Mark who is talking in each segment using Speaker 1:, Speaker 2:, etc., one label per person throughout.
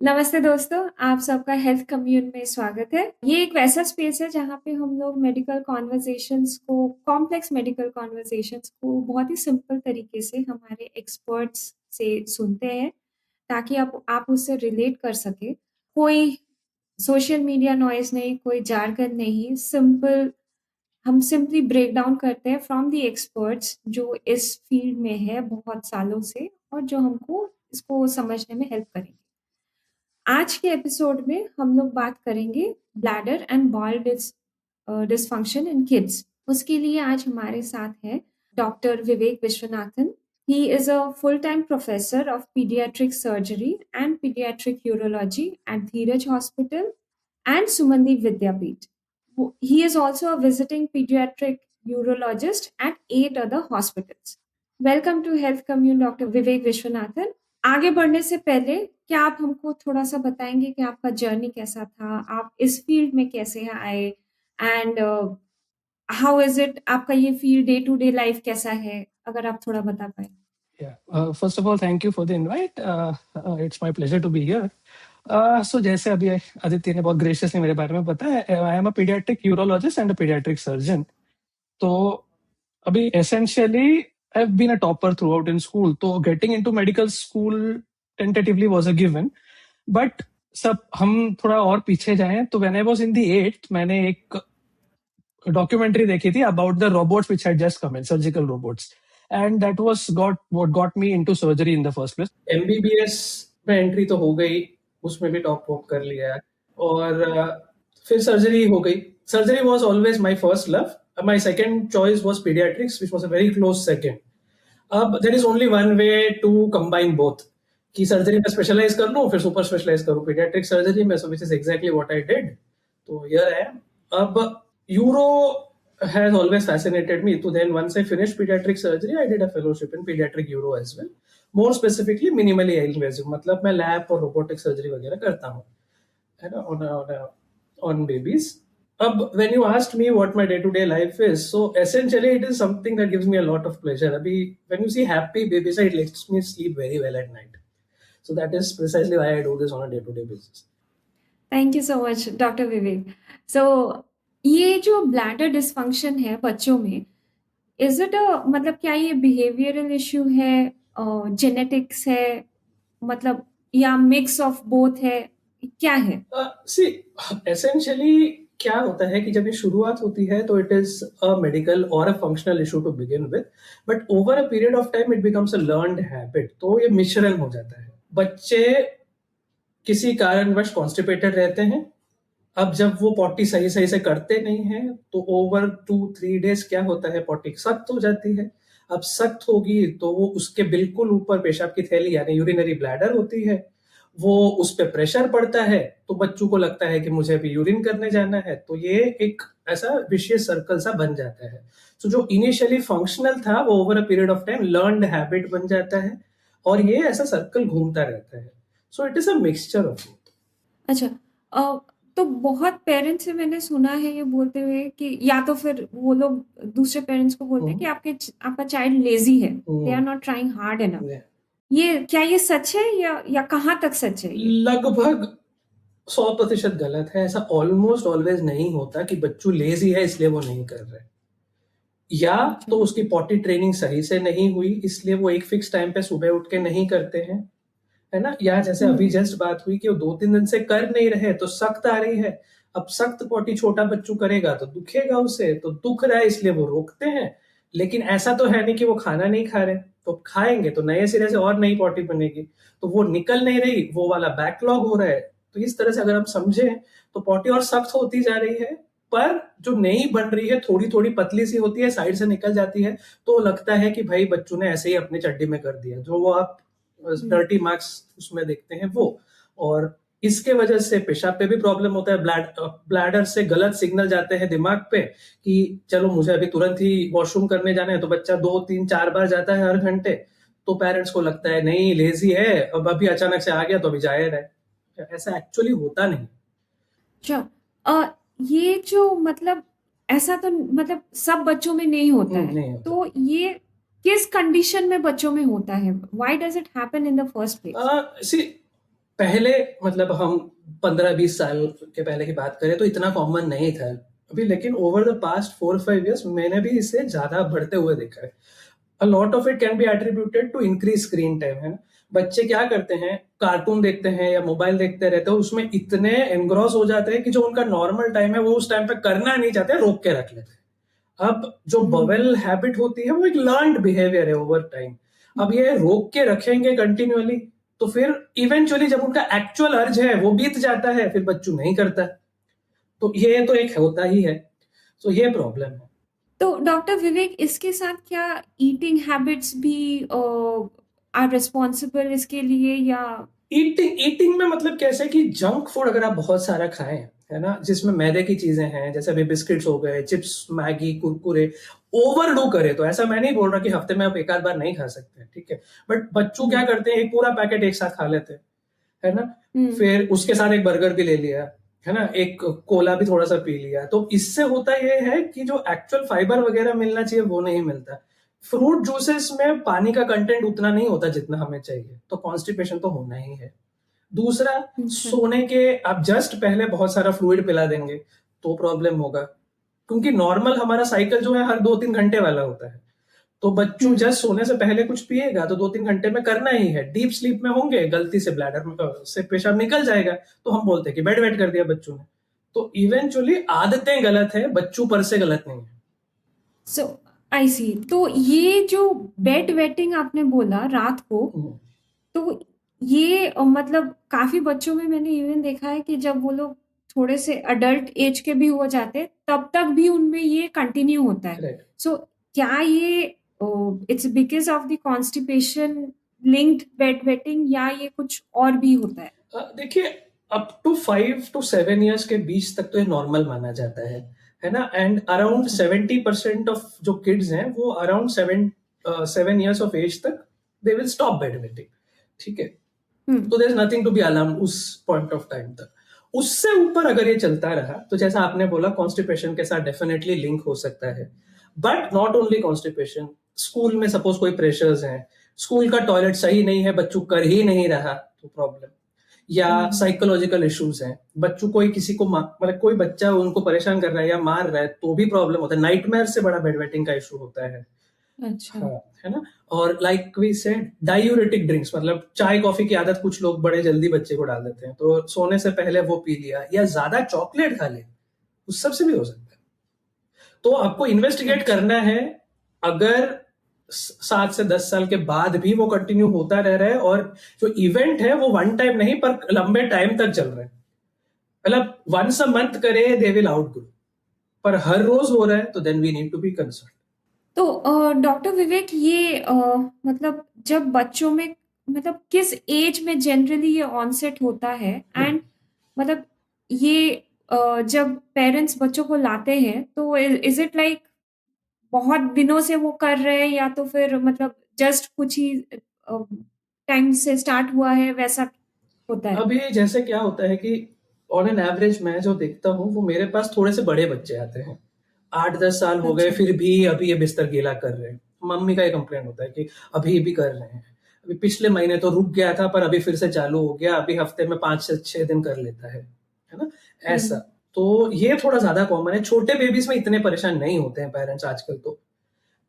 Speaker 1: नमस्ते दोस्तों, आप सबका हेल्थ कम्यून में स्वागत है। ये एक वैसा स्पेस है जहाँ पे हम लोग कॉम्प्लेक्स मेडिकल कॉन्वर्सेशंस को बहुत ही सिंपल तरीके से हमारे एक्सपर्ट्स से सुनते हैं, ताकि आप उससे रिलेट कर सके। कोई सोशल मीडिया नॉइज़ नहीं, कोई जार्गन नहीं, हम सिंपली ब्रेक डाउन करते हैं फ्रॉम द एक्सपर्ट्स जो इस फील्ड में है बहुत सालों से और जो हमको इसको समझने में हेल्प करेंगे। आज के एपिसोड में हम लोग बात करेंगे bladder and bowel dysfunction in kids. उसके लिए आज हमारे साथ है doctor Vivek Vishwanathan. He is a full time professor of paediatric surgery and paediatric urology at Dhiraj hospital and Sumandi Vidyapeeth. He is also a visiting pediatric urologist at 8 other hospitals. Welcome to Health Commune, Dr. Vivek Vishwanathan. आगे बढ़ने से पहले क्या आप हमको थोड़ा सा बताएंगे कि आपका जर्नी कैसा था, आप इस फील्ड में कैसे आए एंड हाउ इज इट, आपका ये field day to day life कैसा है, अगर आप थोड़ा बता पाए।
Speaker 2: Yeah. First of all, thank you for the invite. It's my pleasure to be here. So जैसे अभी आदित्य ने बहुत ग्रेशियसली मेरे बारे में बताया, I am a paediatric urologist and a paediatric surgeon. तो अभी essentially I have been a topper throughout in school, तो getting into medical school tentatively was a given. But सब हम थोड़ा और पीछे जाएं तो when I was in the 8th मैंने एक डॉक्यूमेंट्री देखी थी about the robots which had just come in, surgical robots, and that was what got me into surgery in the first place. MBBS में एंट्री तो हो गई, उसमें भी टॉप वॉक कर लिया और फिर सर्जरी हो गई. Surgery was always my first love. My second choice was paediatrics which was a very close second. अब there is only one way to combine both, कि सर्जरी में स्पेशलाइज कर लूं फिर सुपर स्पेशलाइज करूं पीडियाट्रिक सर्जरी में, so which is exactly what I did. तो here I am. अब uro has always fascinated me. So then once I finished pediatric surgery, I did a fellowship in pediatric uro as well. More specifically, minimally invasive. मतलब मैं lab और robotic surgery वगैरह करता हूँ, है ना, on babies. अब when you asked me what my day-to-day life is, so essentially it is something that gives me a lot of pleasure. अभी when you see happy babies, it lets me sleep very well at night. So that is precisely why I do this on a day-to-day basis.
Speaker 1: Thank you so much doctor Vivek. So ये जो bladder dysfunction है बच्चों में, is it मतलब क्या ये behavioural issue है, genetics है, मतलब या मिक्स ऑफ बोथ है, क्या है?
Speaker 2: सी एसेंशियली क्या होता है कि जब ये शुरुआत होती है तो इट इज अ मेडिकल और a functional issue to begin with, but over a period of time it becomes a learned habit. तो ये मिश्रण हो जाता है. बच्चे किसी कारणवश कॉन्स्टिपेटेड रहते हैं. अब जब वो पॉटी सही सही से करते नहीं है तो ओवर 2-3 डेज क्या होता है, पॉटी सख्त हो जाती है. अब सख्त होगी तो वो उसके बिल्कुल ऊपर पेशाब की थैली यानी यूरिनरी ब्लैडर होती है, वो उस पर प्रेशर पड़ता है तो बच्चों को लगता है कि मुझे अभी यूरिन करने जाना है. तो ये एक ऐसा विशियस सर्कल सा बन जाता है. तो जो इनिशियली फंक्शनल था वो over a period of time learned habit बन जाता है और ये ऐसा सर्कल घूमता रहता है. So it is a mixture of.
Speaker 1: अच्छा, तो बहुत पेरेंट्स से मैंने सुना है ये बोलते हुए कि या तो फिर वो लोग दूसरे पेरेंट्स को बोलते हैं कि आपका चाइल्ड लेजी है, they are not trying hard enough. ये क्या ये सच है या कहाँ तक सच है ये?
Speaker 2: लगभग 100% गलत है. ऐसा ऑलमोस्ट ऑलवेज नहीं होता कि बच्चों लेजी है इसलिए वो नहीं कर रहे, या तो उसकी पॉटी ट्रेनिंग सही से नहीं हुई इसलिए वो एक फिक्स टाइम पे सुबह उठ के नहीं करते हैं, है ना. या जैसे अभी जस्ट बात हुई कि वो 2-3 दिन से कर नहीं रहे तो सख्त आ रही है. अब सख्त पॉटी छोटा बच्चों करेगा तो दुखेगा उसे, तो दुख रहा है इसलिए वो रोकते हैं. लेकिन ऐसा तो है नहीं कि वो खाना नहीं खा रहे, तो खाएंगे तो नए सिरे से और नई पॉटी बनेगी, तो वो निकल नहीं रही, वो वाला बैकलॉग हो रहा है. तो इस तरह से अगर हम समझे तो पॉटी और सख्त होती जा रही है, पर जो नई बन रही है थोड़ी थोड़ी पतली सी होती है, साइड से निकल जाती है, तो लगता है कि भाई बच्चों ने ऐसे ही अपनी चड्डी में कर दिया, जो वो आप डर्टी मार्क्स उसमें देखते हैं वो. और इसके वजह से पेशाब पे भी प्रॉब्लम होता है. ब्लैडर से गलत सिग्नल जाते हैं दिमाग पे कि चलो मुझे अभी तुरंत ही वॉशरूम करने जाना है, तो बच्चा 2-3-4 बार जाता है हर घंटे. तो पेरेंट्स को लगता है नहीं लेजी है, अब अभी अचानक से आ गया तो अभी जाहिर है. ऐसा एक्चुअली होता नहीं.
Speaker 1: अच्छा, ये जो मतलब ऐसा तो मतलब सब बच्चों में नहीं होता है,
Speaker 2: नहीं होता.
Speaker 1: तो ये किस कंडीशन में बच्चों में होता है? Why does it happen in the first place?
Speaker 2: See पहले मतलब हम 15-20 साल के पहले की बात करें तो इतना कॉमन नहीं था अभी, लेकिन over the past 4 or 5 years मैंने भी इसे ज्यादा बढ़ते हुए देखा है. A lot of it can be attributed to increase screen time, है ना. बच्चे क्या करते हैं, कार्टून देखते हैं या मोबाइल देखते रहते हैं, उसमें इतने एनग्रॉस हो जाते हैं कि जो उनका नॉर्मल टाइम है वो उस टाइम पे करना नहीं चाहते, रोक के रख लेते हैं. अब जो बबल हैबिट होती है वो एक लर्नड बिहेवियर है ओवर टाइम. अब ये रोक के रखेंगे कंटिन्यूअली तो फिर इवेंचुअली जब उनका एक्चुअल अर्ज है वो बीत जाता है, फिर बच्चों नहीं करता. तो ये तो एक होता ही है. तो ये प्रॉब्लम है.
Speaker 1: तो डॉक्टर विवेक, इसके साथ क्या ईटिंग हैबिट्स भी आर रिस्पॉन्सिबल इसके लिए, या
Speaker 2: ईटिंग ईटिंग में मतलब कैसे कि जंक फूड अगर आप बहुत सारा खाएं, है ना, जिसमें मैदे की चीजें हैं, जैसे अभी बिस्किट्स हो गए, चिप्स, मैगी, कुरकुरे, ओवरडू करे तो ऐसा मैं नहीं बोल रहा कि हफ्ते में आप एक आध बार नहीं खा सकते, ठीक है, बट बच्चों क्या करते हैं, एक पूरा पैकेट एक साथ खा लेते हैं, है ना. फिर उसके साथ एक बर्गर भी ले लिया, है ना, एक कोला भी थोड़ा सा पी लिया, तो इससे होता ये है कि जो एक्चुअल फाइबर वगैरह मिलना चाहिए वो नहीं मिलता. फ्रूट जूसेस में पानी का कंटेंट उतना नहीं होता जितना हमें चाहिए, तो कॉन्स्टिपेशन तो होना ही है. दूसरा, सोने के आप जस्ट पहले बहुत सारा फ्लूइड पिला देंगे तो प्रॉब्लम होगा, क्योंकि नॉर्मल हमारा साइकिल जो है हर 2-3 घंटे वाला होता है. तो बच्चों जस्ट सोने से पहले कुछ पिएगा तो 2-3 घंटे में करना ही है. डीप स्लीप में होंगे, गलती से ब्लैडर में से पेशाब निकल जाएगा तो हम बोलते हैं कि बेड वेट कर दिया बच्चों ने. तो इवेंचुअली आदतें गलत है, बच्चों पर से गलत नहीं है.
Speaker 1: सो आई सी. तो ये जो बेड वेटिंग आपने बोला रात को, तो ये मतलब काफी बच्चों में मैंने इवन देखा है कि जब वो लोग थोड़े से अडल्ट एज के भी हो जाते हैं तब तक भी उनमें ये कंटिन्यू होता है.
Speaker 2: Correct.
Speaker 1: सो क्या ये it's because of the constipation linked bed wetting, या ये कुछ और भी होता है?
Speaker 2: देखिए, अप टू 5 to 7 years के बीच तक तो ये नॉर्मल माना जाता है ना. एंड अराउंड 70% ऑफ जो किड्स हैं वो अराउंड 7 years ऑफ एज तक they will stop bed wetting, ठीक है. तो there is nothing to be alarm उस पॉइंट ऑफ टाइम तक. उससे ऊपर अगर ये चलता रहा तो जैसा आपने बोला कॉन्स्टिपेशन के साथ डेफिनेटली लिंक हो सकता है. But not only constipation, school में सपोज कोई प्रेशर्स हैं, स्कूल का टॉयलेट सही नहीं है, बच्चों कर ही नहीं रहा तो प्रॉब्लम. या साइकोलॉजिकल इश्यूज हैं, बच्चों कोई किसी को मतलब कोई बच्चा उनको परेशान कर रहा है या मार रहा है तो भी प्रॉब्लम होता है. नाइटमेयर से बड़ा बेड वेटिंग का इशू होता है.
Speaker 1: अच्छा.
Speaker 2: हाँ, है ना. और like we said, diuretic drinks, मतलब चाय कॉफी की आदत कुछ लोग बड़े जल्दी बच्चे को डाल देते हैं, तो सोने से पहले वो पी लिया या ज्यादा चॉकलेट खा लिया, उस सब से भी हो सकता है. तो आपको इन्वेस्टिगेट करना है. अगर 7 से 10 साल के बाद भी वो कंटिन्यू होता रह रहा है और जो इवेंट है वो वन टाइम नहीं पर लंबे टाइम तक चल रहा है, मतलब वंस अ मंथ करे दे विल आउटग्रो, पर हर रोज हो रहा है तो then we need to be concern.
Speaker 1: तो डॉक्टर विवेक, ये मतलब जब बच्चों में, मतलब किस एज में जनरली ये ऑनसेट होता है, एंड मतलब ये जब पेरेंट्स बच्चों को लाते हैं तो इज इट लाइक बहुत दिनों से वो कर रहे हैं, या तो फिर मतलब जस्ट कुछ ही टाइम से स्टार्ट हुआ है, वैसा होता है?
Speaker 2: अभी जैसे क्या होता है कि ऑन एन एवरेज मैं जो देखता हूँ वो मेरे पास थोड़े से बड़े बच्चे आते हैं, 8-10 साल हो गए
Speaker 1: अच्छा.
Speaker 2: फिर भी अभी ये बिस्तर गीला कर रहे हैं. मम्मी का ये कंप्लेंट होता है कि अभी भी कर रहे हैं. अभी पिछले महीने तो रुक गया था पर अभी फिर से चालू हो गया, अभी हफ्ते में 5 से 6 दिन कर लेता है ना, ऐसा. तो ये थोड़ा ज्यादा कॉमन है. छोटे बेबीज में इतने परेशान नहीं होते हैं पेरेंट्स आजकल तो,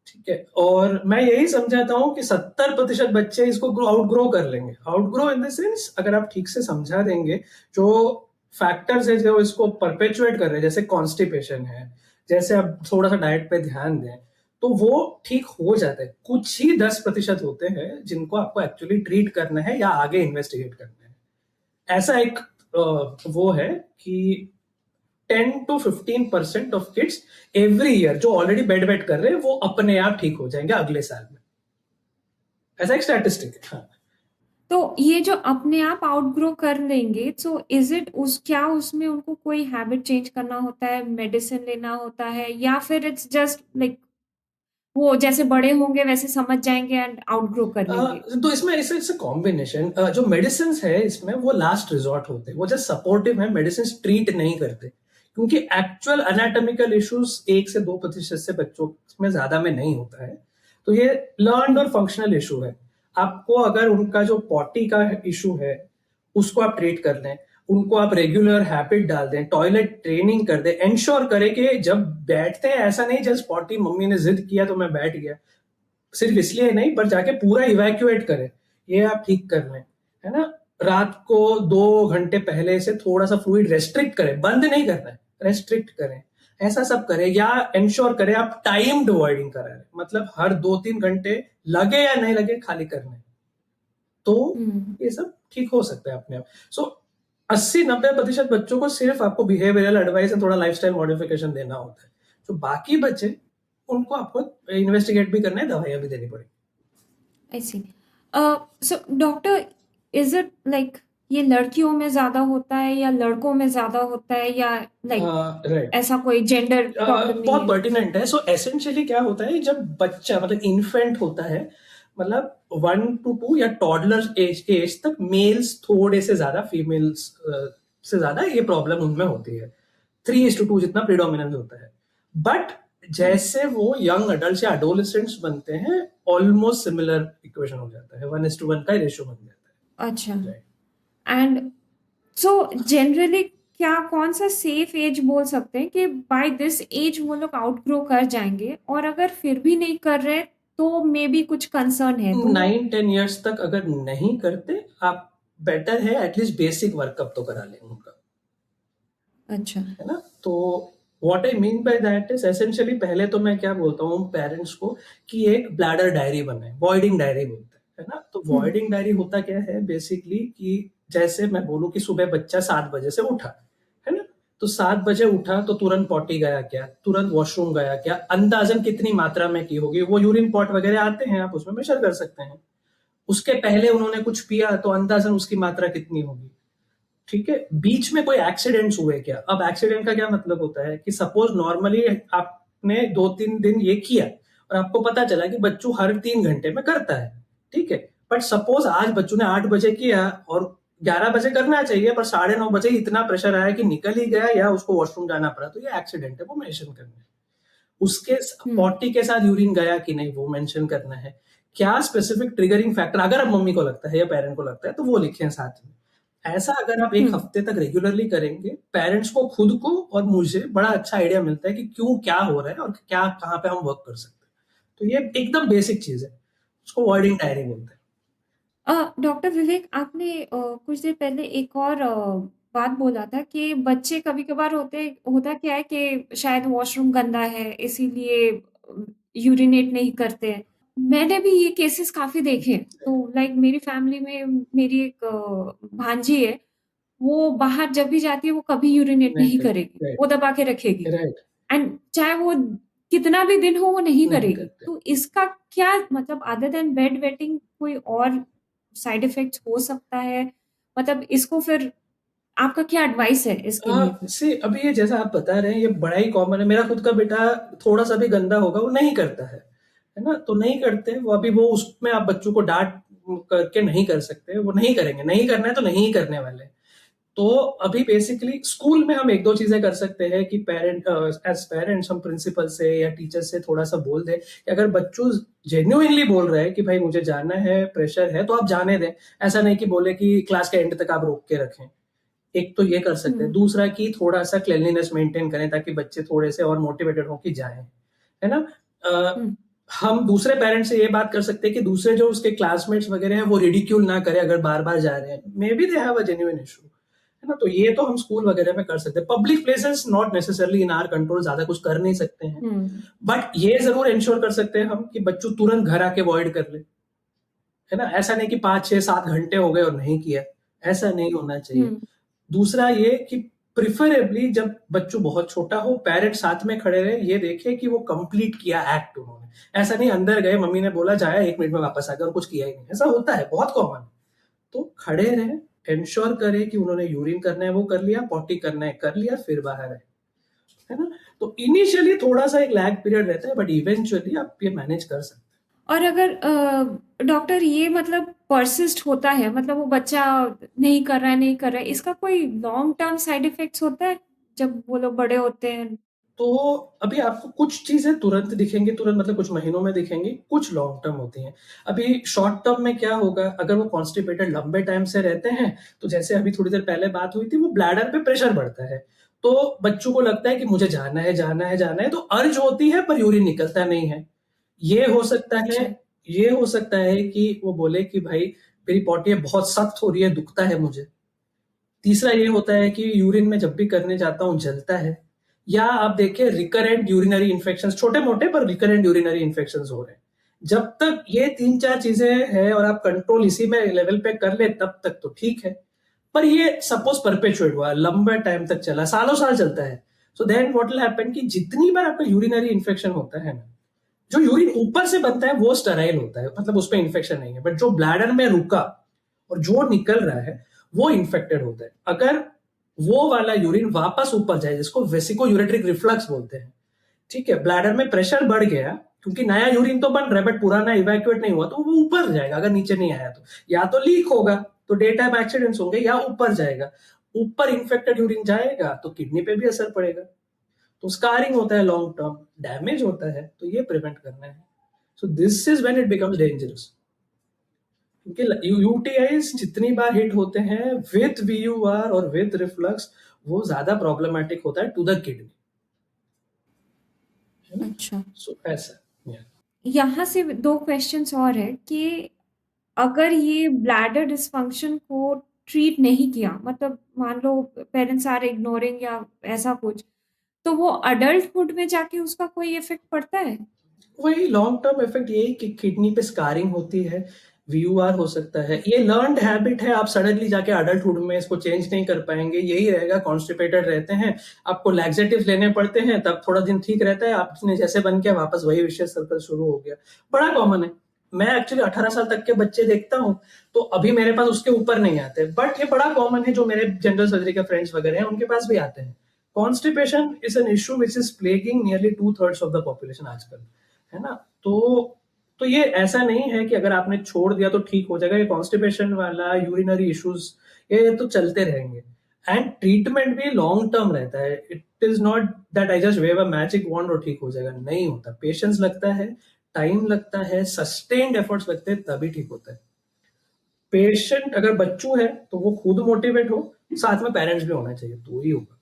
Speaker 2: ठीक है. और मैं यही समझाता हूँ कि 70% बच्चे इसको आउटग्रो कर लेंगे. आउटग्रो इन द सेंस, अगर आप ठीक से समझा देंगे जो फैक्टर्स है जो इसको परपेचुएट कर रहे हैं, जैसे कॉन्स्टिपेशन है, जैसे आप थोड़ा सा डाइट पे ध्यान दें तो वो ठीक हो जाता है. कुछ ही 10% होते हैं जिनको आपको एक्चुअली ट्रीट करना है या आगे इन्वेस्टिगेट करना है. ऐसा एक वो है कि 10 to 15% of kids every year जो ऑलरेडी बेड वेट कर रहे हैं वो अपने आप ठीक हो जाएंगे अगले साल में. ऐसा एक स्टैटिस्टिक है. हाँ.
Speaker 1: तो ये जो अपने आप आउटग्रो कर लेंगे, सो इज इट क्या उसमें उनको कोई हैबिट चेंज करना होता है, मेडिसिन लेना होता है, या फिर इट्स जस्ट लाइक वो जैसे बड़े होंगे वैसे समझ जाएंगे एंड आउटग्रो कर लेंगे?
Speaker 2: तो इसमें इट्स कॉम्बिनेशन. जो मेडिसिन है इसमें वो लास्ट रिजॉर्ट होते हैं, वो जस्ट सपोर्टिव है, मेडिसिन ट्रीट नहीं करते, क्योंकि एक्चुअल एनाटॉमिकल इश्यूज 1 से 2% से बच्चों में ज्यादा में नहीं होता है. तो ये लर्न और फंक्शनल इशू है. आपको अगर उनका जो पॉटी का इशू है उसको आप ट्रीट कर लें, उनको आप रेगुलर हैबिट डाल दें, टॉयलेट ट्रेनिंग कर दें, एंश्योर करें कि जब बैठते हैं ऐसा नहीं जस्ट पॉटी मम्मी ने जिद किया तो मैं बैठ गया, सिर्फ इसलिए नहीं पर जाके पूरा इवैक्यूएट करें, ये आप ठीक कर लें, है ना। रात को 2 घंटे पहले से थोड़ा सा फ्लूइड रेस्ट्रिक्ट करें, बंद नहीं करना है, रेस्ट्रिक्ट करें, ऐसा सब करें। या एंश्योर करें आप टाइम्ड वॉइडिंग करा रहे, मतलब हर 2-3 घंटे लगे या नहीं लगे खाली करना है, तो ये सब ठीक हो सकता है अपने आप। सो 80-90% बच्चों को सिर्फ आपको बिहेवियरल एडवाइस और थोड़ा लाइफस्टाइल मॉडिफिकेशन देना होता है, जो बाकी बच्चे उनको आपको इन्वेस्टिगेट भी करना है, दवाइयां भी देनी पड़ेगी।
Speaker 1: I see. So doctor, is it like ये लड़कियों में ज्यादा होता है या लड़कों में ज्यादा होता है, या
Speaker 2: राइट,
Speaker 1: ऐसा कोई जेंडर प्रॉब्लम नहीं
Speaker 2: बहुत
Speaker 1: है?
Speaker 2: पर्टिनेंट है। सो एसेंशियली क्या होता है, जब बच्चा मतलब इन्फेंट होता है, मतलब 1 to 2 या टॉडलर एज तक मेल्स थोड़े से ज्यादा, फीमेल्स से ज्यादा ये प्रॉब्लम उनमें होती है, 3:2 जितना प्रिडोमिनेंस होता है। बट जैसे वो यंग अडल्ट या एडोलेसेंट्स बनते हैं, ऑलमोस्ट सिमिलर इक्वेशन हो जाता है, 1:1 का रेशियो बन जाता है।
Speaker 1: अच्छा।
Speaker 2: Right.
Speaker 1: एंड सो जनरली क्या कौन सा सेफ एज बोल सकते हैं कि बाय दिस एज वो लोग आउटग्रो कर जाएंगे, और अगर फिर भी नहीं कर रहे तो मे बी कुछ कंसर्न है तो?
Speaker 2: 9-10 ईयर्स तक अगर नहीं करते आप, बेटर है एटलीस्ट बेसिक वर्कअप तो करा लें उनका,
Speaker 1: अच्छा।
Speaker 2: है ना। तो what I mean by that is essentially, पहले तो मैं क्या बोलता हूँ पेरेंट्स को कि एक ब्लैडर डायरी बनाए, वॉइडिंग डायरी बोलते हैं, है ना। तो वॉइडिंग डायरी होता क्या है बेसिकली, कि जैसे मैं बोलूँ कि सुबह बच्चा 7 बजे से उठा, है ना, तो 7 बजे उठा तो तुरंत पॉटी गया क्या, तुरंत वॉशरूम गया क्या, अंदाजन कितनी मात्रा में की होगी, वो यूरिन पॉट वगैरह आते हैं, आप उसमें मेजर कर सकते हैं। उसके पहले उन्होंने कुछ पिया तो अंदाजन उसकी मात्रा कितनी होगी, ठीक है। बीच में कोई एक्सीडेंट्स हुए क्या, अब एक्सीडेंट का क्या मतलब होता है कि सपोज नॉर्मली आपने 2-3 दिन ये किया और आपको पता चला कि बच्चू हर 3 घंटे में करता है, ठीक है, बट सपोज आज बच्चू ने 8 बजे किया और 11 बजे करना चाहिए, पर 9:30 बजे इतना प्रेशर आया कि निकल ही गया या उसको वॉशरूम जाना पड़ा, तो ये एक्सीडेंट है, वो मेंशन करना है। उसके पॉटी के साथ यूरिन गया कि नहीं वो मेंशन करना है। क्या स्पेसिफिक ट्रिगरिंग फैक्टर अगर अब मम्मी को लगता है या पेरेंट को लगता है तो वो लिखें साथ में। ऐसा अगर आप एक हफ्ते तक रेगुलरली करेंगे, पेरेंट्स को खुद को और मुझे बड़ा अच्छा आइडिया मिलता है कि क्यों क्या हो रहा है और क्या कहाँ पे हम वर्क कर सकते हैं। तो ये एकदम बेसिक चीज है, उसको वर्डिंग डायरी बोलते हैं।
Speaker 1: डॉक्टर विवेक, आपने कुछ देर पहले एक और बात बोला था कि बच्चे कभी कभार होता क्या है कि शायद वॉशरूम गंदा है इसीलिए यूरिनेट नहीं करते हैं। मैंने भी ये केसेस काफी देखे हैं। तो लाइक मेरी फैमिली में मेरी एक भांजी है, वो बाहर जब भी जाती है वो कभी यूरिनेट
Speaker 2: नहीं
Speaker 1: नहीं
Speaker 2: करते,
Speaker 1: करेगी,
Speaker 2: राइट
Speaker 1: वो दबा के रखेगी।
Speaker 2: राइट,
Speaker 1: एंड चाहे वो कितना भी दिन हो वो नहीं
Speaker 2: नहीं
Speaker 1: करेगी।
Speaker 2: करते।
Speaker 1: तो इसका क्या मतलब, अदर देन बेड वेटिंग कोई और साइड इफेक्ट्स हो सकता है? मतलब इसको फिर आपका क्या एडवाइस है इसके लिए फिर?
Speaker 2: सी अभी ये जैसा आप बता रहे हैं ये बड़ा ही कॉमन है, मेरा खुद का बेटा थोड़ा सा भी गंदा होगा वो नहीं करता है ना, तो नहीं करते वो, अभी वो उसमें आप बच्चों को डांट करके नहीं कर सकते, वो नहीं करेंगे, नहीं करना है तो नहीं करने वाले। तो अभी बेसिकली स्कूल में हम एक दो चीजें कर सकते हैं कि एज पेरेंट्स हम प्रिंसिपल से या टीचर से थोड़ा सा बोल दें कि अगर बच्चों जेन्युइनली बोल रहे हैं कि भाई मुझे जाना है, प्रेशर है, तो आप जाने दें। ऐसा नहीं कि बोले कि क्लास के एंड तक आप रोक के रखें, एक तो ये कर सकते हैं। दूसरा कि थोड़ा सा क्लेanलीनेस मेंटेन करें ताकि बच्चे थोड़े से और मोटिवेटेड हो कि जाएं, है ना। हम दूसरे पेरेंट्स से ये बात कर सकते हैं कि दूसरे जो उसके क्लासमेट्स वगैरह हैं वो रिडिक्यूल ना करें अगर बार बार जा रहे हैं, may be they have a genuine issue, है ना। तो ये तो हम स्कूल वगैरह में कर सकते हैं। Public places not necessarily in our control, ज्यादा कुछ कर नहीं सकते हैं, बट ये जरूर इंश्योर कर सकते हैं हम कि बच्चों तुरंत घर आके वॉइड कर ले, है ना। ऐसा नहीं कि 5-6-7 घंटे हो गए और नहीं किया, ऐसा नहीं होना चाहिए। दूसरा ये कि प्रिफरेबली जब बच्चों बहुत छोटा हो पेरेंट्स साथ में खड़े रहे, ये देखे कि वो कंप्लीट किया एक्ट उन्होंने, ऐसा नहीं अंदर गए मम्मी ने बोला जाया 1 मिनट में वापस आ गया और कुछ किया ही नहीं, ऐसा होता है बहुत कॉमन। तो खड़े रहे, इंश्योर करें कि उन्होंने यूरिन करना है वो कर लिया, पॉटी करना है कर लिया, फिर बाहर आए, है ना। तो इनिशियली थोड़ा सा एक लैग पीरियड रहता है बट इवेंचुअली आप ये मैनेज कर सकते हैं।
Speaker 1: और अगर डॉक्टर ये मतलब परसिस्ट होता है, मतलब वो बच्चा नहीं कर रहा है, इसका कोई लॉन्ग टर्म साइड इफेक्ट्स होता है जब वो लोग बड़े होते हैं?
Speaker 2: तो अभी आपको कुछ चीजें तुरंत दिखेंगी, तुरंत मतलब कुछ महीनों में दिखेंगी, कुछ लॉन्ग टर्म होती हैं। अभी शॉर्ट टर्म में क्या होगा, अगर वो कॉन्स्टिपेटेड लंबे टाइम से रहते हैं, तो जैसे अभी थोड़ी देर पहले बात हुई थी, वो ब्लैडर पे प्रेशर बढ़ता है, तो बच्चों को लगता है कि मुझे जाना है जाना है जाना है, तो अर्ज होती है पर यूरिन निकलता नहीं है। ये हो सकता है,
Speaker 1: अच्छा।
Speaker 2: ये हो सकता है कि वो बोले कि भाई मेरी पॉटी बहुत सख्त हो रही है, दुखता है मुझे। तीसरा ये होता है कि यूरिन में जब भी करने जाता हूँ जलता है। या आप देखिए रिकरेंट यूरिनरी इन्फेक्शन, छोटे मोटे पर रिकरेंट यूरिनरी इन्फेक्शन हो रहे हैं। जब तक ये 3-4 चीजें हैं और आप कंट्रोल इसी में लेवल पे कर ले तब तक तो ठीक है। पर ये सपोज परपेचुएट हुआ, लंबे टाइम तक चला, सालों साल चलता है, so then what will happen कि जितनी बार आपका यूरिनरी इन्फेक्शन होता है ना, जो यूरिन ऊपर से बनता है वो स्टेराइल होता है, मतलब उसमें इन्फेक्शन नहीं है, बट जो ब्लैडर में रुका और जो निकल रहा है वो इन्फेक्टेड होता है। अगर वो वाला यूरिन वापस ऊपर जाए, जिसको वेसिको यूरेट्रिक रिफ्लक्स बोलते हैं, ठीक है, ब्लैडर में प्रेशर बढ़ गया क्योंकि नया यूरिन तो बन रहा है बट पुराना इवैक्यूएट नहीं हुआ, तो वो ऊपर जाएगा। अगर नीचे नहीं आया तो या तो लीक होगा, तो डे टाइम एक्सीडेंट्स होंगे, या ऊपर जाएगा। ऊपर इन्फेक्टेड यूरिन जाएगा तो किडनी पे भी असर पड़ेगा, तो स्कारिंग होता है, लॉन्ग टर्म डैमेज होता है, तो ये प्रिवेंट करना है। So this is when it becomes dangerous, क्योंकि यूटीआईज जितनी बार हिट होते हैं विद वीयूआर और विद रिफ्लक्स, वो ज्यादा प्रॉब्लमेटिक होता है टू द किडनी, है ना।
Speaker 1: अच्छा,
Speaker 2: सो ऐसा yeah.
Speaker 1: यहाँ से 2 क्वेश्चन्स और है कि अगर ये ब्लैडर डिस्फंक्शन को ट्रीट नहीं किया, मतलब मान लो पेरेंट्स आर इग्नोरिंग या ऐसा कुछ, तो वो अडल्टहुड में जाके उसका कोई इफेक्ट पड़ता है?
Speaker 2: वही लॉन्ग टर्म इफेक्ट, यही कि किडनी पे स्कारिंग होती है, वीयूआर हो सकता है, ये लर्नड हैबिट है, आप सडनली जाके अडल्टहुड में इसको चेंज नहीं कर पाएंगे, यही रहेगा। कॉन्स्टिपेटेड रहते हैं, आपको लैक्सेटिव्स लेने पड़ते हैं, तब थोड़ा दिन ठीक रहता है, आपने जैसे बन किया वापस वही विशेष सर्कल शुरू हो गया। बड़ा कॉमन है, मैं एक्चुअली 18 साल तक के बच्चे देखता हूँ, तो अभी मेरे पास उसके ऊपर नहीं आते, बट ये बड़ा कॉमन है, जो मेरे जनरल सर्जरी के फ्रेंड्स वगैरह हैं उनके पास भी आते हैं। Constipation is an issue which is plaguing nearly 2/3 of the population आजकल, है ना। तो ये ऐसा नहीं है कि अगर आपने छोड़ दिया तो ठीक हो जाएगा। ये कॉन्स्टिपेशन वाला, यूरिनरी इश्यूज, ये तो चलते रहेंगे, एंड ट्रीटमेंट भी लॉन्ग टर्म रहता है। It is not that I just wave a magic wand और ठीक हो जाएगा, नहीं होता। पेशेंस लगता है, टाइम लगता है, सस्टेन्ड एफर्ट्स लगते हैं, तभी ठीक होता है। पेशेंट अगर बच्चू है तो वो खुद मोटिवेट हो, साथ में पेरेंट्स भी होना चाहिए, तो ही होगा।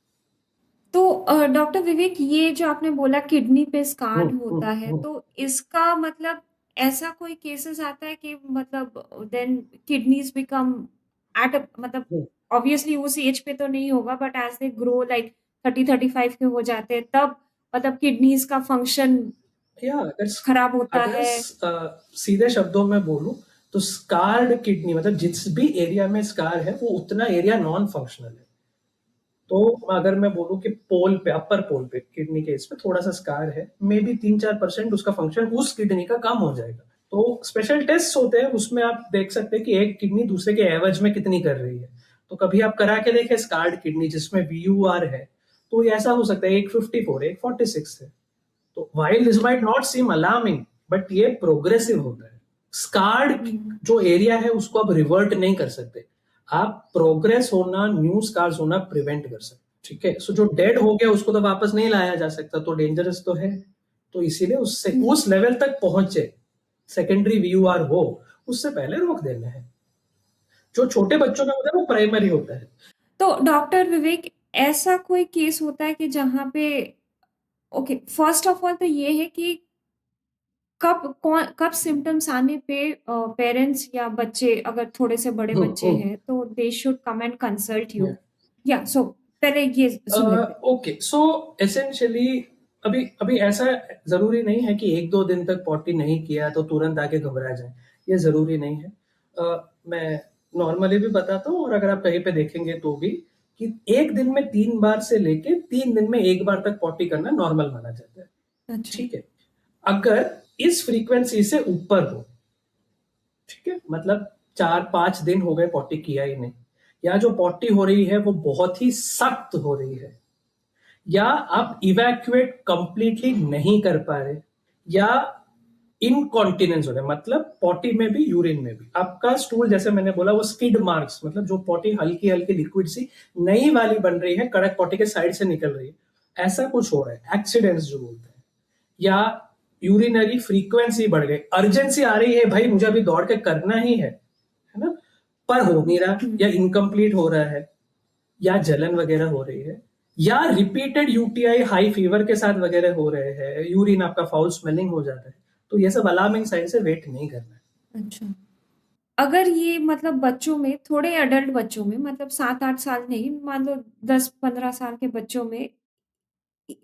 Speaker 1: तो डॉक्टर विवेक, ये जो आपने बोला किडनी पे स्कार
Speaker 2: हम्म हम्म
Speaker 1: होता है,
Speaker 2: हम्म
Speaker 1: तो इसका मतलब ऐसा कोई केसेस आता है कि मतलब देन किडनीज बिकम एट मतलब
Speaker 2: हम्म।
Speaker 1: ऑब्वियसली उस एज पे तो नहीं होगा, but as they grow like 30-35 के हो जाते हैं, तब मतलब किडनीज का फंक्शन
Speaker 2: या
Speaker 1: खराब होता
Speaker 2: अगर
Speaker 1: है?
Speaker 2: सीधे शब्दों में बोलूं तो स्कार्ड किडनी, मतलब जिस भी एरिया में स्कार है वो उतना एरिया नॉन फंक्शनल है। तो अगर मैं बोलूं कि पोल पे, अपर पोल पे किडनी के इस पे थोड़ा सा स्कार है, मे बी 3-4% उसका फंक्शन उस किडनी का कम हो जाएगा। तो स्पेशल टेस्ट होते हैं, उसमें आप देख सकते हैं कि एक किडनी दूसरे के एवज में कितनी कर रही है। तो कभी आप करा के देखें स्कार्ड किडनी जिसमें वीयूआर है, तो ऐसा हो सकता है एक 54 एक 46 है। तो while this might not seem alarming, but ये प्रोग्रेसिव होता है। स्कार्ड
Speaker 1: हम्म।
Speaker 2: जो एरिया है उसको आप रिवर्ट नहीं कर सकते, आप प्रोग्रेस होना, न्यू स्कार्स होना प्रिवेंट कर सकते। ठीक है, सो जो डेड हो गया उसको तो वापस नहीं लाया जा सकता, तो डेंजरस तो है। तो इसीलिए उससे
Speaker 1: हम्म।
Speaker 2: उस लेवल तक पहुंचे, सेकेंडरी वीयूआर हो, उससे पहले रोक देना है। जो छोटे बच्चों में होता है वो प्राइमरी होता है।
Speaker 1: तो डॉक्टर विवेक, ऐसा कोई केस होता है कि जहाँ पे ओके, फर्स्ट ऑफ ऑल तो ये है कि कब सिम्टम्स आने पे पेरेंट्स या बच्चे, अगर थोड़े से बड़े बच्चे
Speaker 2: हम्म।
Speaker 1: हैं, तो they should come and consult you?
Speaker 2: Yeah.
Speaker 1: या सो पहले ये सुन लेते हैं।
Speaker 2: ओके, सो एसेंशियली अभी अभी ऐसा जरूरी नहीं है कि 1-2 दिन तक पॉटी नहीं किया तो तुरंत आके घबरा जाए, ये जरूरी नहीं है। मैं नॉर्मली भी बताता हूँ, और अगर आप कहीं पे देखेंगे तो भी, कि एक दिन में 3 बार से लेके 3 दिन में 1 बार तक पॉटी करना नॉर्मल माना जाता है।
Speaker 1: अच्छा।
Speaker 2: ठीक है, अगर इस फ्रीक्वेंसी से ऊपर हो, ठीक है, मतलब 4-5 दिन हो गए पॉटी किया ही नहीं, या जो पॉटी हो रही है वो बहुत ही सख्त हो रही है, या आप इवैक्यूएट कंप्लीटली नहीं कर पा रहे, या इनकॉन्टिनेंस हो रहा है, मतलब पॉटी में भी यूरिन में भी आपका स्टूल, जैसे मैंने बोला, वो स्किड मार्क्स, मतलब जो पॉटी हल्की हल्की लिक्विड सी नई वाली बन रही है, कड़क पॉटी के साइड से निकल रही है, ऐसा कुछ हो रहा है, एक्सीडेंट्स जो बोलते हैं, या यूरिनरी फ्रीक्वेंसी बढ़ गई, अर्जेंसी आ रही है भाई मुझे अभी दौड़ के करना ही है ना, पर हो नहीं रहा, या इनकम्प्लीट हो रहा है, या जलन वगैरह हो रही है, या रिपीटेड यूटीआई हाई फीवर के साथ वगैरह हो रहे हैं, यूरिन आपका फाउल स्मेलिंग हो जाता है, तो ये सब अलार्मिंग साइन से वेट नहीं करना है।
Speaker 1: अच्छा, अगर ये मतलब बच्चों में, थोड़े एडल्ट बच्चों में, मतलब 7-8 साल नहीं, मान लो 10-15 साल के बच्चों में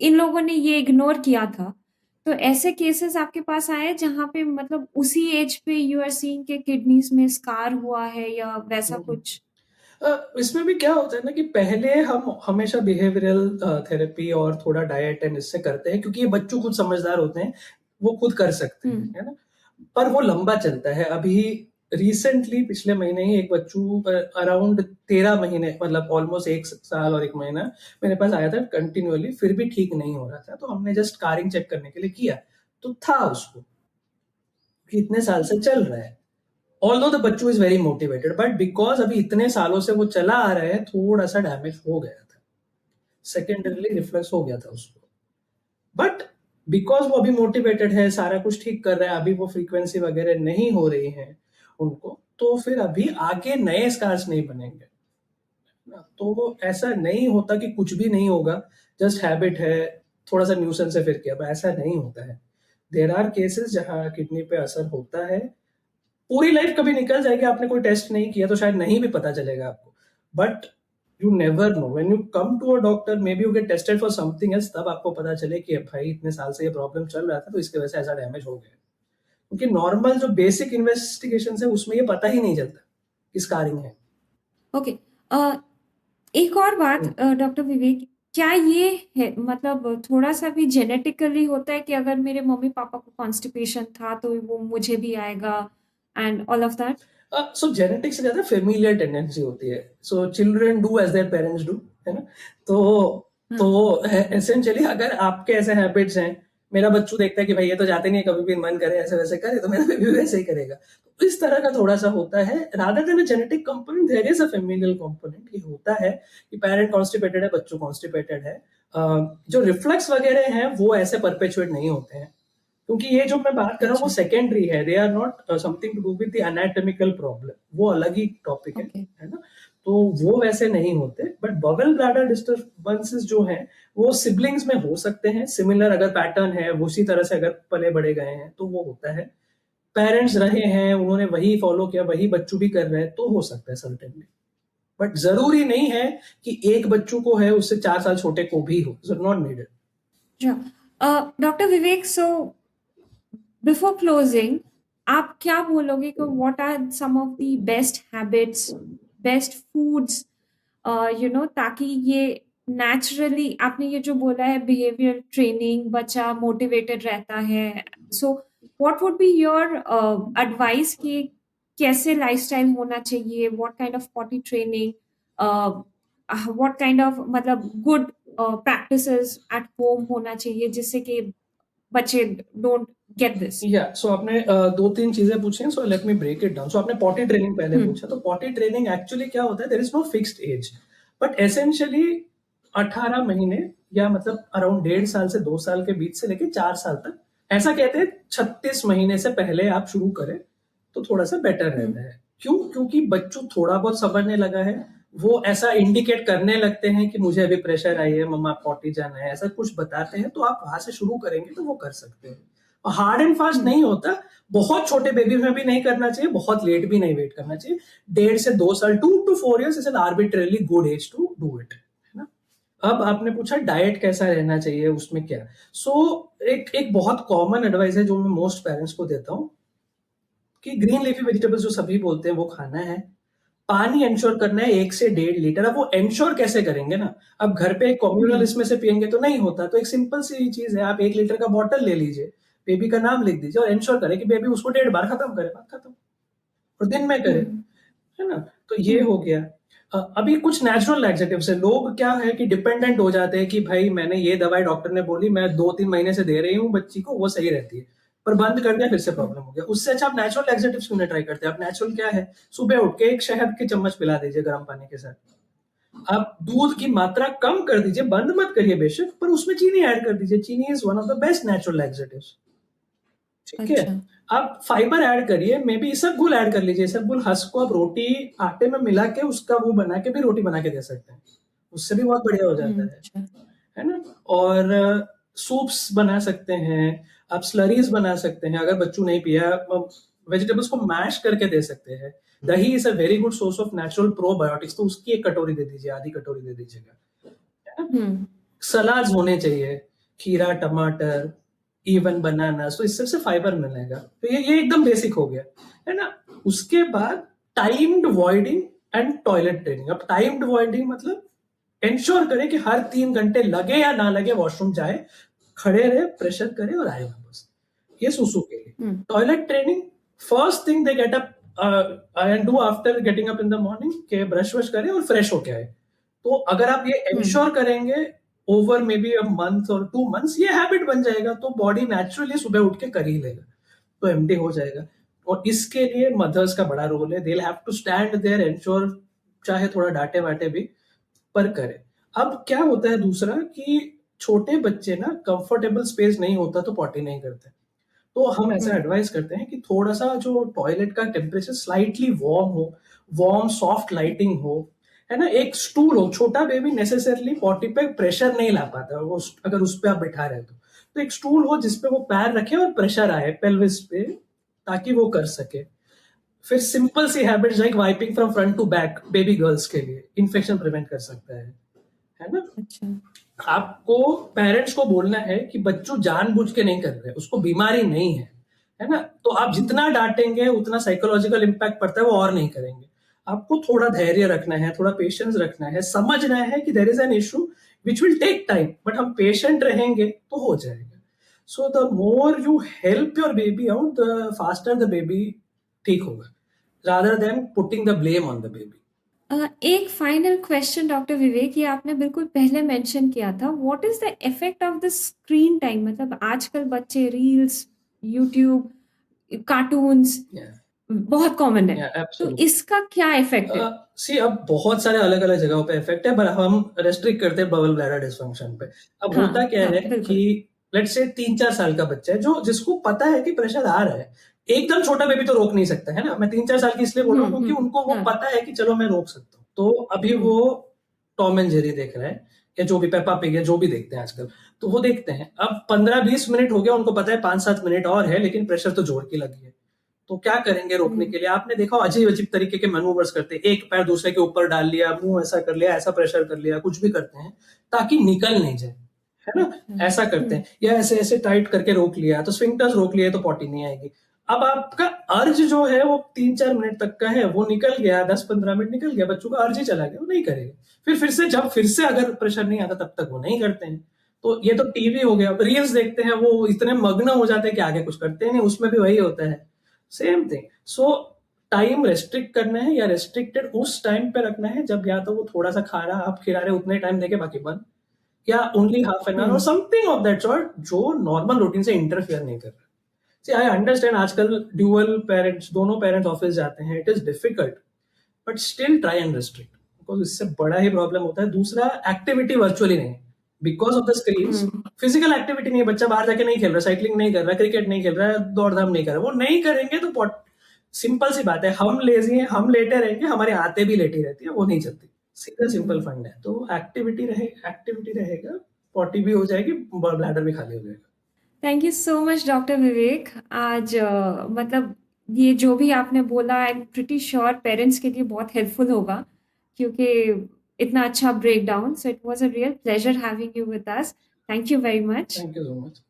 Speaker 1: इन लोगों ने ये इग्नोर किया था, तो ऐसे केसेस आपके पास आए हैं जहाँ पे मतलब उसी एज पे यू आर सीइंग कि किडनीज में स्कार हुआ है या वैसा कुछ?
Speaker 2: इसमें भी क्या होता है ना कि पहले हम हमेशा बिहेवियरल थेरेपी और थोड़ा डाइट एंड इससे करते हैं, क्योंकि ये बच्चों खुद समझदार होते हैं, वो खुद कर सकते हैं, है ना, पर वो लंबा चलता है। अभी रिसेंटली पिछले महीने ही एक बच्चू अराउंड 13 महीने, मतलब ऑलमोस्ट 1 साल और 1 महीना मेरे पास आया था कंटिन्यूअली, फिर भी ठीक नहीं हो रहा था, तो हमने जस्ट स्कारिंग चेक करने के लिए किया, तो था उसको कि इतने साल से चल रहा है। Although the Bachchu is very motivated, but because अभी इतने सालों से वो चला आ रहा है, थोड़ा सा डैमेज हो गया था, सेकेंडरीली रिफ्लेक्स हो गया था उसको, बट बिकॉज वो अभी मोटिवेटेड है, सारा कुछ ठीक कर रहा है, अभी वो फ्रीक्वेंसी वगैरह नहीं हो रही है उनको, तो फिर अभी आगे नए स्कार्स नहीं बनेंगे ना। तो वो ऐसा नहीं होता कि कुछ भी नहीं होगा, जस्ट हैबिट है, थोड़ा सा न्यूसेंस है फिर क्या, ऐसा नहीं होता है। देर आर केसेस जहां किडनी पे असर होता है, पूरी लाइफ कभी निकल जाएगी, आपने कोई टेस्ट नहीं किया तो शायद नहीं भी पता चलेगा आपको, but you never know when you come to a doctor, maybe you get tested for something else, तब आपको पता चले कि भाई इतने साल से ये प्रॉब्लम चल रहा था, तो इसकी वजह से ऐसा डैमेज हो गया, क्योंकि नॉर्मल जो बेसिक इन्वेस्टिगेशन है उसमें ये पता ही नहीं चलता कि स्कारिंग है।
Speaker 1: ओके, एक और बात डॉक्टर विवेक, क्या ये है मतलब थोड़ा सा भी जेनेटिकली होता है कि अगर मेरे मम्मी पापा को कॉन्स्टिपेशन था तो वो मुझे भी आएगा and all of that?
Speaker 2: So genetics से ज्यादा फेमिलियर टेंडेंसी होती है, so children do as their parents do, है ना, तो तो एसेंशियली अगर आपके ऐसे हैबिट्स हैं, मेरा बच्चू देखता है कि भाई ये तो जाते नहीं है, कभी भी मन करे ऐसे वैसे करे, तो मेरा बेबी वैसे ही करेगा, तो इस तरह का थोड़ा सा होता है, rather than a genetic component there is a familial component. ये होता है कि पेरेंट कॉन्स्टिपेटेड है, बच्चों कॉन्स्टिपेटेड है, जो रिफ्लेक्स वगैरह हैं वो ऐसे परपेचुएट नहीं होते हैं, क्योंकि ये जो मैं बात कर रहा हूँ वो सेकेंडरी है, they are not something to do with the anatomical problem, वो अलग ही टॉपिक है ना, तो वो वैसे नहीं होते, बट बबल ब्लैडर डिस्टर्बेंसेस जो हैं वो सिबलिंग्स में हो सकते हैं, सिमिलर अगर पैटर्न है, वो उसी तरह से अगर पले बढ़े गए हैं तो वो होता है, पेरेंट्स रहे हैं उन्होंने वही फॉलो किया, वही बच्चों भी कर रहे हैं, तो हो सकता है सर्टेनली, बट जरूरी नहीं है कि एक बच्चों को है उससे 4 साल छोटे को भी हो, not needed.
Speaker 1: Doctor Vivek, so before closing, आप क्या बोलोगे कि what are some of the best habits, best foods, ताकि ये नेचुरली, आपने ये जो बोला है बिहेवियर ट्रेनिंग, बच्चा मोटिवेटेड रहता है, so what would be your advice कि कैसे लाइफस्टाइल होना चाहिए, what kind of potty training, what kind of मतलब गुड प्रैक्टिसेस एट होम होना चाहिए जिससे कि बच्चे डोंट गेट दिस?
Speaker 2: या सो आपने 2-3 चीजें पूछी हैं, so let me break it down. So आपने पॉटी ट्रेनिंग पहले पूछा, तो पॉटी ट्रेनिंग एक्चुअली क्या होता है, there is no fixed age, but essentially 18 महीने या मतलब अराउंड 1.5 साल से 2 साल के बीच से लेके 4 साल तक, ऐसा कहते हैं 36 महीने से पहले आप शुरू करें तो थोड़ा सा बेटर रहता है। क्यों? क्योंकि बच्चों थोड़ा बहुत समझने लगा है, वो ऐसा इंडिकेट करने लगते हैं कि मुझे अभी प्रेशर आई है, मम्मा पॉटी जाना है, ऐसा कुछ बताते हैं, तो आप वहां से शुरू करेंगे तो वो कर सकते हैं। हार्ड एंड फास्ट नहीं होता, बहुत छोटे बेबी में भी नहीं करना चाहिए, बहुत लेट भी नहीं वेट करना चाहिए, 1.5 से 2 साल, 2 to 4 years is an arbitrarily good age to do it, है ना। अब आपने पूछा डाइट कैसा रहना चाहिए, उसमें क्या, एक एक बहुत कॉमन एडवाइस है जो मैं मोस्ट पेरेंट्स को देता हूँ कि ग्रीन लीफी वेजिटेबल्स जो सभी बोलते हैं वो खाना है, पानी एंश्योर करना है 1 से 1.5 लीटर। अब वो एंश्योर कैसे करेंगे ना, अब घर पे एक कम्युनल इसमें से पियेंगे तो नहीं होता, तो एक सिंपल सी चीज है, आप 1 लीटर का बॉटल ले लीजिए, बेबी का नाम लिख दीजिए और एंश्योर करें कि बेबी उसको 1.5 बार खत्म करे, बात खत्म, और दिन में करे, है ना। तो ये हो गया। अभी कुछ नेचुरल लैक्सेटिव्स है, लोग क्या है कि डिपेंडेंट हो जाते हैं कि भाई मैंने ये दवाई डॉक्टर ने बोली, मैं 2-3 महीने से दे रही हूँ बच्ची को, वो सही रहती है, पर बंद कर दिया फिर से प्रॉब्लम हो गया। उससे अच्छा आप नेचुरल लैक्सेटिव्स क्यों नहीं ट्राई करते? आप नेचुरल क्या है, सुबह उठ के एक शहद के चम्मच पिला दीजिए गर्म पानी के साथ,
Speaker 3: आप दूध की मात्रा कम कर दीजिए, बंद मत करिए बेशक, पर उसमें चीनी ऐड कर दीजिए। चीनी is one of the best natural laxatives. ठीक है,
Speaker 1: अच्छा।
Speaker 3: आप फाइबर ऐड करिए, मे बी इसबगोल ऐड कर लीजिए। इसबगोल हस्क को आप रोटी आटे में मिला के उसका वो बना के भी रोटी बना के दे सकते हैं, उससे भी बहुत बढ़िया हो जाता
Speaker 1: अच्छा।
Speaker 3: है ना। और सूप्स बना सकते हैं, आप स्लरीज बना सकते हैं। अगर बच्चों नहीं पिया, वेजिटेबल्स को मैश करके दे सकते हैं। दही is a very good source of natural probiotics, तो उसकी एक कटोरी दे दीजिए, आधी कटोरी दे दीजिएगा। सलाद होने चाहिए, खीरा, टमाटर, इवन बनाना, तो इससे से फाइबर मिलेगा। तो ये एकदम बेसिक हो गया, है ना। उसके बाद timed voiding and toilet training. अब टाइम्ड वॉइडिंग मतलब इंश्योर करें कि हर 3 घंटे लगे या ना लगे वॉशरूम जाए, खड़े रहे, प्रेशर करे और आए वापस। ये सुसु के लिए। Toilet training, first thing they get up and do after getting up in the morning, के ब्रश वश करें और फ्रेश होके आए। तो अगर आप ये इंश्योर करेंगे over may be a month और 2 मंथ्स, ये हैबिट बन जाएगा, तो बॉडी नेचुरली सुबह उठ के कर ही लेगा, तो एमटी हो जाएगा। और इसके लिए मदर्स का बड़ा रोल है। They have to stand there, ensure, चाहे थोड़ा डांटे वाटे भी, पर करे। अब क्या होता है दूसरा कि छोटे बच्चे ना कंफर्टेबल स्पेस नहीं होता तो पॉटी नहीं करते, तो हम ऐसा एडवाइस करते हैं कि थोड़ा सा जो टॉयलेट का टेम्परेचर स्लाइटली वार्म हो, वार्म सॉफ्ट लाइटिंग हो, है ना। एक स्टूल हो, छोटा बेबी नेसेसरली पॉटी पे प्रेशर नहीं ला पाता वो, अगर उस पे आप बैठा रहे तो एक स्टूल हो जिसपे वो पैर रखे और प्रेशर आए पेल्विस पे, ताकि वो कर सके। फिर सिंपल सी habits like wiping from front to back, baby girls के लिए इन्फेक्शन प्रिवेंट कर सकता है ना।
Speaker 1: अच्छा।
Speaker 3: आपको पेरेंट्स को बोलना है कि बच्चों जानबूझ के नहीं कर रहे, उसको बीमारी नहीं है ना। तो आप जितना डांटेंगे उतना साइकोलॉजिकल इंपैक्ट पड़ता है, वो और नहीं करेंगे। आपको थोड़ा धैर्य रखना है, थोड़ा पेशेंस रखना है, समझना है कि there is an issue which will take time, but हम पेशेंट रहेंगे तो हो जाएगा। So the more you help your baby out, the faster the baby ठीक होगा, rather than putting the blame on the baby.
Speaker 1: एक फाइनल क्वेश्चन डॉक्टर विवेक, ये आपने बिल्कुल पहले मेंशन किया था, what is the effect of the screen time? मतलब आजकल बच्चे रील्स, यूट्यूब, कार्टून्स बहुत कॉमन है, तो इसका क्या इफेक्ट है?
Speaker 3: सी अब बहुत सारे अलग अलग जगहों पे इफेक्ट है, पर हम रेस्ट्रिक्ट करते हैं बबल ब्लैडर डिस्फंक्शन पे। अब होता क्या है कि लेट्स से 3-4 साल का बच्चा है जो जिसको पता है कि प्रेशर आ रहा है, एकदम छोटा बेबी तो रोक नहीं सकता है ना। मैं 3-4 साल की इसलिए बोल रहा हूँ क्योंकि उनको वो पता है कि चलो मैं रोक सकता हूँ। तो अभी वो टॉम एंड जेरी देख रहे हैं या जो भी पेपा पिग है, जो भी देखते हैं आजकल, तो वो देखते हैं। अब 15-20 मिनट हो गया, उनको पता है 5-7 मिनट और है, लेकिन प्रेशर तो जोर की लगी है। तो क्या करेंगे रोकने के लिए? आपने देखा अजीब अजीब तरीके के मैनूवर्स करते हैं, एक पैर दूसरे के ऊपर डाल लिया, मुंह ऐसा कर लिया, ऐसा प्रेशर कर लिया, कुछ भी करते हैं ताकि निकल नहीं जाए, है ना। ऐसा करते हैं, या ऐसे ऐसे टाइट करके रोक लिया, तो स्फिंक्टर्स रोक लिए तो पॉटी नहीं आएगी। अब आपका अर्ज जो है वो 3-4 मिनट तक का है, वो निकल गया, 10-15 मिनट निकल गया, बच्चों का अर्ज ही चला गया, वो नहीं करेगा। फिर से जब फिर से अगर प्रेशर नहीं आता तब तक वो नहीं करते हैं। तो ये तो टीवी हो गया। रील्स देखते हैं, वो इतने मग्न हो जाते हैं कि आगे कुछ करते नहीं, उसमें भी वही होता है, सेम थिंग। सो टाइम रेस्ट्रिक्ट करना है, या रेस्ट्रिक्टेड उस टाइम पे रखना है जब या तो वो थोड़ा सा खा रहा, आप खिला रहे, उतने टाइम देके बाकी बंद, या ओनली हाफ एन आवर और समथिंग ऑफ दैट सॉर्ट, जो नॉर्मल रूटीन से इंटरफेयर नहीं कर रहा। सी आई अंडरस्टैंड आजकल ड्यूअल पेरेंट्स, दोनों पेरेंट्स ऑफिस जाते हैं, it is difficult, but still try and restrict, because इससे बड़ा ही प्रॉब्लम होता है। दूसरा, एक्टिविटी वर्चुअली नहीं, because of the screens. Physical activity नहीं है, बच्चा बाहर जाके नहीं खेल रहा, साइकिलिंग नहीं कर रहा, क्रिकेट नहीं खेल रहा, दौड़ धाम नहीं कर रहा, वो नहीं करेंगे तो सिंपल सी बात है, हम लेजी हैं, हम लेटे रहेंगे, हमारी आते भी लेटी रहती है, वो नहीं चलती। सीधा सिंपल फंड है। तो एक्टिविटी रहेगा, पॉटी भी हो जाएगी, ब्लैडर भी खाली हो जाएगा।
Speaker 1: Thank you so much doctor Vivek. आज मतलब ये जो भी आपने बोला, I am pretty sure parents के लिए बहुत हेल्पफुल होगा, क्योंकि इतना अच्छा break down. So it was a real pleasure having you with us. Thank you very much.
Speaker 3: Thank you so much.